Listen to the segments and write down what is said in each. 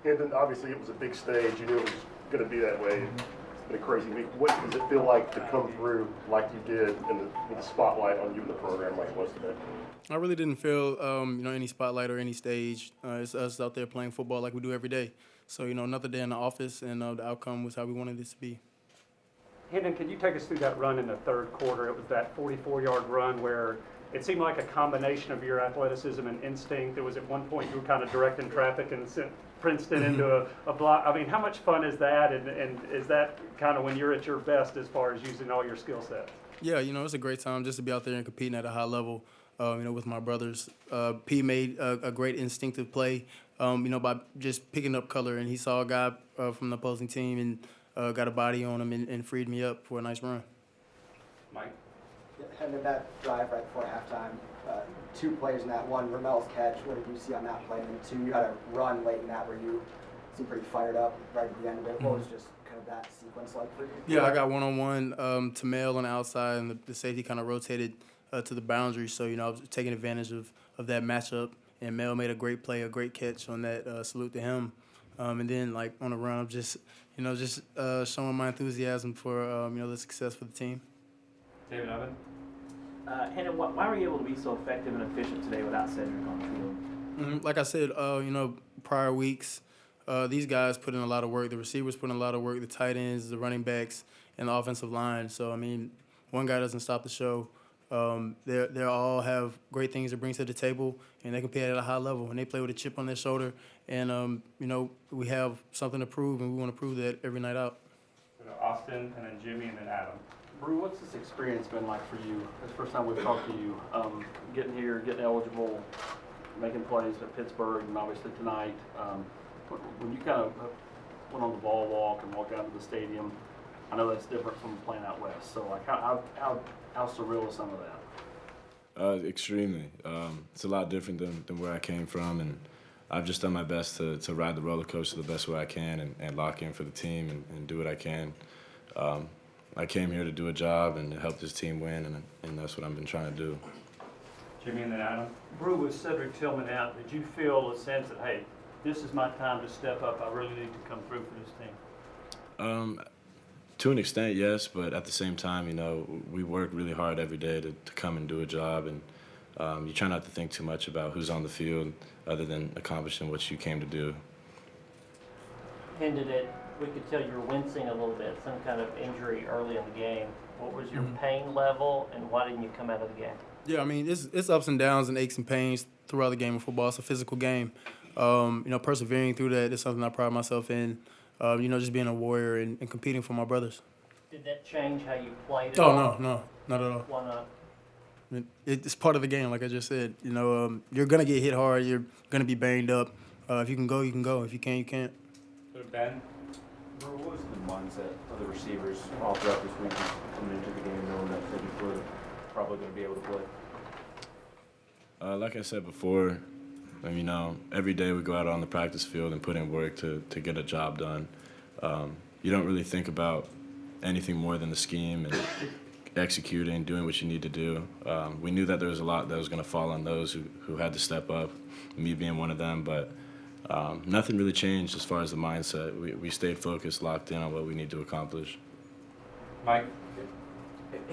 Hendon, obviously it was a big stage. You knew it was going to be that way. It's been a crazy week. What does it feel like to come through like you did with the spotlight on you in the program like it was today? I really didn't feel, any spotlight or any stage. It's us out there playing football like we do every day. So, another day in the office, and the outcome was how we wanted this to be. Hendon, can you take us through that run in the third quarter? It was that 44-yard run where it seemed like a combination of your athleticism and instinct. It was at one point you were kind of directing traffic and sent Princeton into a block. I mean, how much fun is that? And is that kind of when you're at your best as far as using all your skill sets? Yeah, it's a great time just to be out there and competing at a high level, with my brothers. P made a great instinctive play, by just picking up color, and he saw a guy from the opposing team and got a body on him and freed me up for a nice run. Mike? And then that drive right before halftime, two plays in that. One, Ramel's catch. What did you see on that play? And two, you had a run late in that where you seemed pretty fired up right at the end of it. What was just kind of that sequence like for you? Yeah, I got one-on-one to Mel on the outside, and the safety kind of rotated to the boundary. So, I was taking advantage of that matchup, and Mel made a great play, a great catch on that. Salute to him. And then, on the run, I'm just showing my enthusiasm for, the success for the team. David Oven? Hendon, why were you able to be so effective and efficient today without Cedric on the field? Like I said, prior weeks, these guys put in a lot of work. The receivers put in a lot of work, the tight ends, the running backs, and the offensive line. So, one guy doesn't stop the show. They all have great things to bring to the table, and they compete at a high level, and they play with a chip on their shoulder. And, we have something to prove, and we want to prove that every night out. Austin, and then Jimmy, and then Adam. Brew, what's this experience been like for you? It's the first time we've talked to you. Getting here, getting eligible, making plays at Pittsburgh, and obviously tonight. When you kind of went on the ball walk and walked out of the stadium, I know that's different from playing out west. So, how surreal is some of that? Extremely. It's a lot different than where I came from, and I've just done my best to ride the roller coaster the best way I can and lock in for the team and do what I can. I came here to do a job and to help this team win, and that's what I've been trying to do. Jimmy, and then Adam. Brew, with Cedric Tillman out, did you feel a sense that, hey, this is my time to step up, I really need to come through for this team? To an extent, yes, but at the same time, we work really hard every day to come and do a job, and you try not to think too much about who's on the field other than accomplishing what you came to do. Hendon, we could tell you were wincing a little bit, some kind of injury early in the game. What was your pain level, and why didn't you come out of the game? Yeah, it's ups and downs and aches and pains throughout the game of football. It's a physical game. Persevering through that is something I pride myself in. Just being a warrior and competing for my brothers. Did that change how you played? Oh, no, not at all. Why not? It's part of the game, like I just said. You're going to get hit hard. You're going to be banged up. If you can go, you can go. If you can't, you can't. Ben? Brew, what was the mindset of the receivers all throughout this week coming into the game knowing that Cedric were probably going to be able to play? Like I said before, every day we go out on the practice field and put in work to get a job done. You don't really think about anything more than the scheme and executing, doing what you need to do. We knew that there was a lot that was going to fall on those who had to step up, me being one of them, but nothing really changed as far as the mindset. We stayed focused, locked in on what we need to accomplish. Mike?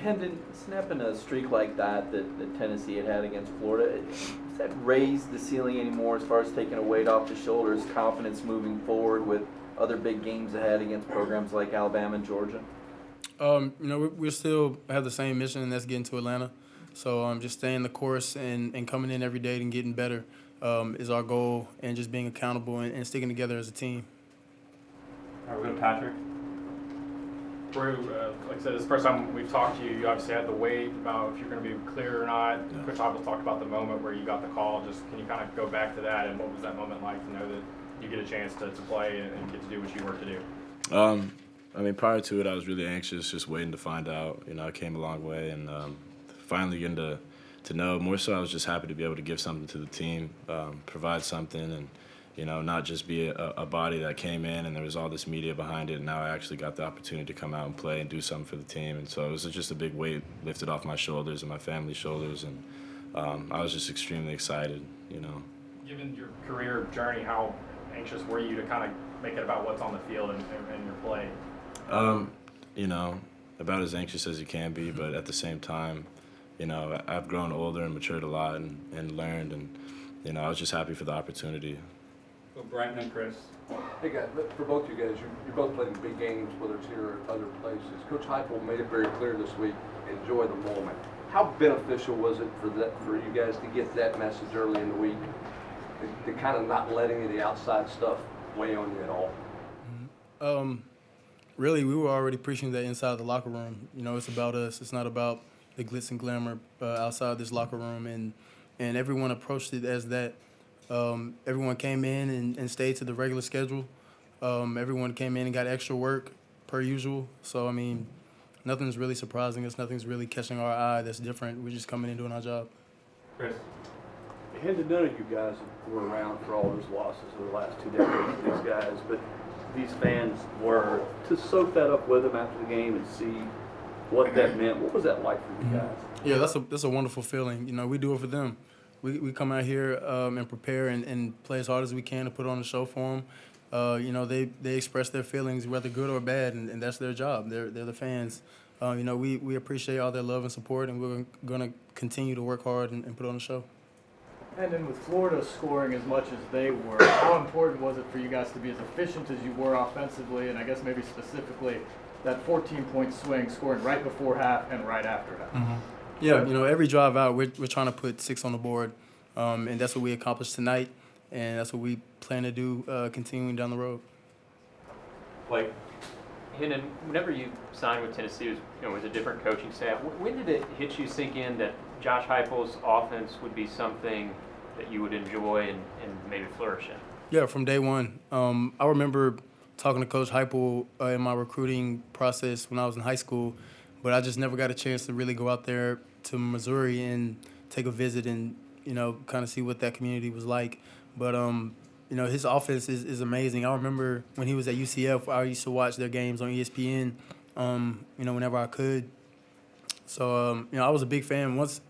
Hendon, snapping a streak like that Tennessee had against Florida, does that raise the ceiling anymore as far as taking a weight off the shoulders, confidence moving forward with other big games ahead against programs like Alabama and Georgia? We still have the same mission, and that's getting to Atlanta. So just staying the course and coming in every day and getting better is our goal, and just being accountable and sticking together as a team. All right, we'll go to Patrick. Brew, like I said, this is the first time we've talked to you. You obviously had the weight about if you're going to be clear or not. Yeah. Coach Hopkins talked about the moment where you got the call. Just can you kind of go back to that, and what was that moment like to know that you get a chance to play and get to do what you work to do? Prior to it, I was really anxious, just waiting to find out. I came a long way, and finally getting to know. More so, I was just happy to be able to give something to the team, provide something, and not just be a body that came in and there was all this media behind it, and now I actually got the opportunity to come out and play and do something for the team. And so it was just a big weight lifted off my shoulders and my family's shoulders, and I was just extremely excited. Given your career journey, how anxious were you to kind of make it about what's on the field and your play? You know, about as anxious as you can be, but at the same time, you know, I've grown older and matured a lot and learned, and, you know, I was just happy for the opportunity. Well, Bryton and Chris. Hey guys, for both you guys, you're both playing big games, whether it's here or other places. Coach Heupel made it very clear this week, enjoy the moment. How beneficial was it for you guys to get that message early in the week, to kind of not letting any of the outside stuff weigh on you at all? Really, we were already preaching that inside the locker room. You know, it's about us. It's not about the glitz and glamour outside this locker room, and everyone approached it as that. Everyone came in and stayed to the regular schedule. Everyone came in and got extra work per usual. So, I mean, nothing's really surprising us. Nothing's really catching our eye that's different. We're just coming in doing our job. Chris. Hendon, none of you guys were around for all those losses in the last 2 decades, these guys, but these fans were. To soak that up with them after the game and see what that meant, what was that like for you guys? Yeah, that's a wonderful feeling. You know, we do it for them. We come out here and prepare and play as hard as we can to put on a show for them. You know, they express their feelings, whether good or bad, and that's their job. They're the fans. You know, we appreciate all their love and support, and we're going to continue to work hard and put on a show. And then with Florida scoring as much as they were, how important was it for you guys to be as efficient as you were offensively, and I guess maybe specifically that 14-point swing, scoring right before half and right after half? Mm-hmm. Yeah, you know, every drive out, we're trying to put 6 on the board, and that's what we accomplished tonight, and that's what we plan to do continuing down the road. Like, Hendon, whenever you signed with Tennessee, it was, with a different coaching staff. When did it hit you sink in that Josh Heupel's offense would be something that you would enjoy and maybe flourish in? Yeah, from day one. I remember talking to Coach Heupel in my recruiting process when I was in high school, but I just never got a chance to really go out there to Missouri and take a visit and, you know, kind of see what that community was like. But, you know, his offense is amazing. I remember when he was at UCF, I used to watch their games on ESPN, you know, whenever I could. So, you know, I was a big fan. Once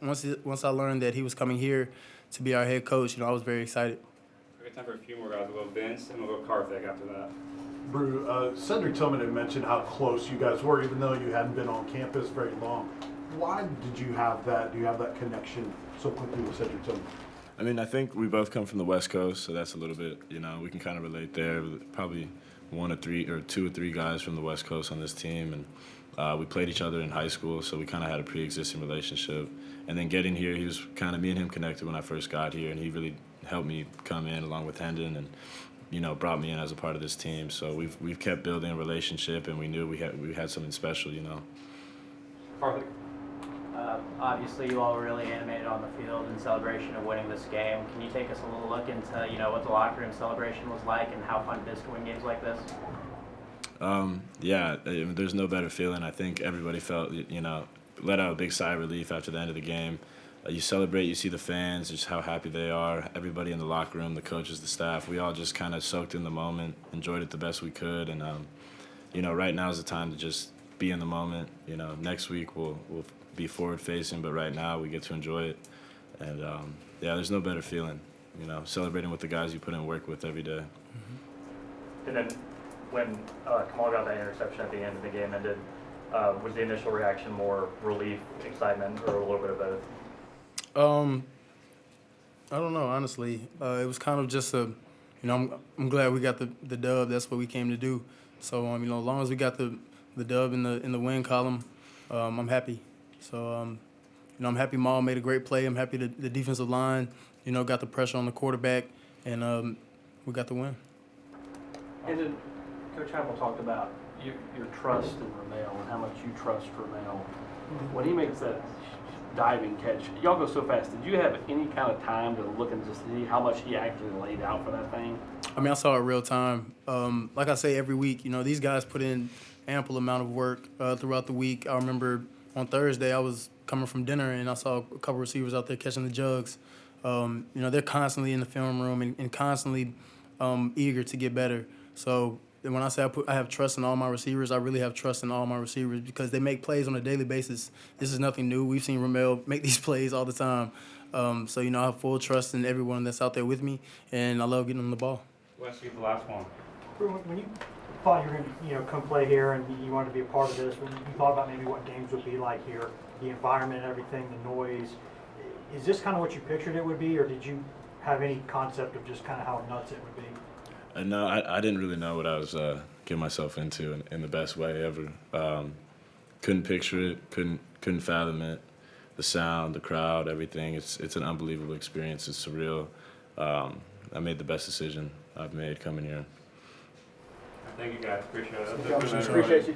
I learned that he was coming here to be our head coach, you know, I was very excited. We have time for a few more guys. We'll go Vince and we'll go Karthik after that. Brew, Cedric Tillman had mentioned how close you guys were, even though you hadn't been on campus very long. Why did you have that? Do you have that connection so quickly with Cedric Tillman? I mean, I think we both come from the West Coast, so that's a little bit, you know, we can kind of relate there. Probably 2 or 3 guys from the West Coast on this team, and we played each other in high school, so we kind of had a pre-existing relationship. And then getting here, he was kind of, me and him connected when I first got here, and he really helped me come in along with Hendon and, you know, brought me in as a part of this team. So we've kept building a relationship, and we knew we had something special, you know. Karthik. Obviously, you all were really animated on the field in celebration of winning this game. Can you take us a little look into, you know, what the locker room celebration was like and how fun it is to win games like this? Yeah, there's no better feeling. I think everybody felt, you know, let out a big sigh of relief after the end of the game. You celebrate, you see the fans, just how happy they are. Everybody in the locker room, the coaches, the staff, we all just kind of soaked in the moment, enjoyed it the best we could. And, you know, right now is the time to just be in the moment. You know, next week we'll be forward-facing, but right now we get to enjoy it. And, yeah, there's no better feeling, you know, celebrating with the guys you put in work with every day. Mm-hmm. And then when Kamal got that interception at the end of the game ended, was the initial reaction more relief, excitement, or a little bit of both? I don't know, honestly. It was kind of just you know, I'm glad we got the dub. That's what we came to do. So, you know, as long as we got the dub in the win column, I'm happy. So, you know, I'm happy Maul made a great play. I'm happy the defensive line, you know, got the pressure on the quarterback, and we got the win. And then Coach Heupel talked about your trust in Ramel and how much you trust Ramel. When he makes that diving catch, y'all go so fast. Did you have any kind of time to look and just see how much he actually laid out for that thing? I mean, I saw it real time. Like I say every week, you know, these guys put in ample amount of work throughout the week. I remember on Thursday I was coming from dinner and I saw a couple receivers out there catching the jugs. You know, they're constantly in the film room and constantly eager to get better. So when I say I have trust in all my receivers, I really have trust in all my receivers because they make plays on a daily basis. This is nothing new. We've seen Ramel make these plays all the time. So, you know, I have full trust in everyone that's out there with me, and I love getting them the ball. Let's get the last one. When you thought you were going to come play here and you wanted to be a part of this, when you thought about maybe what games would be like here, the environment and everything, the noise, is this kind of what you pictured it would be, or did you have any concept of just kind of how nuts it would be? No, I didn't really know what I was getting myself into in the best way ever. Couldn't picture it, couldn't fathom it. The sound, the crowd, everything. It's an unbelievable experience. It's surreal. I made the best decision I've made coming here. Thank you guys, appreciate it. Appreciate you.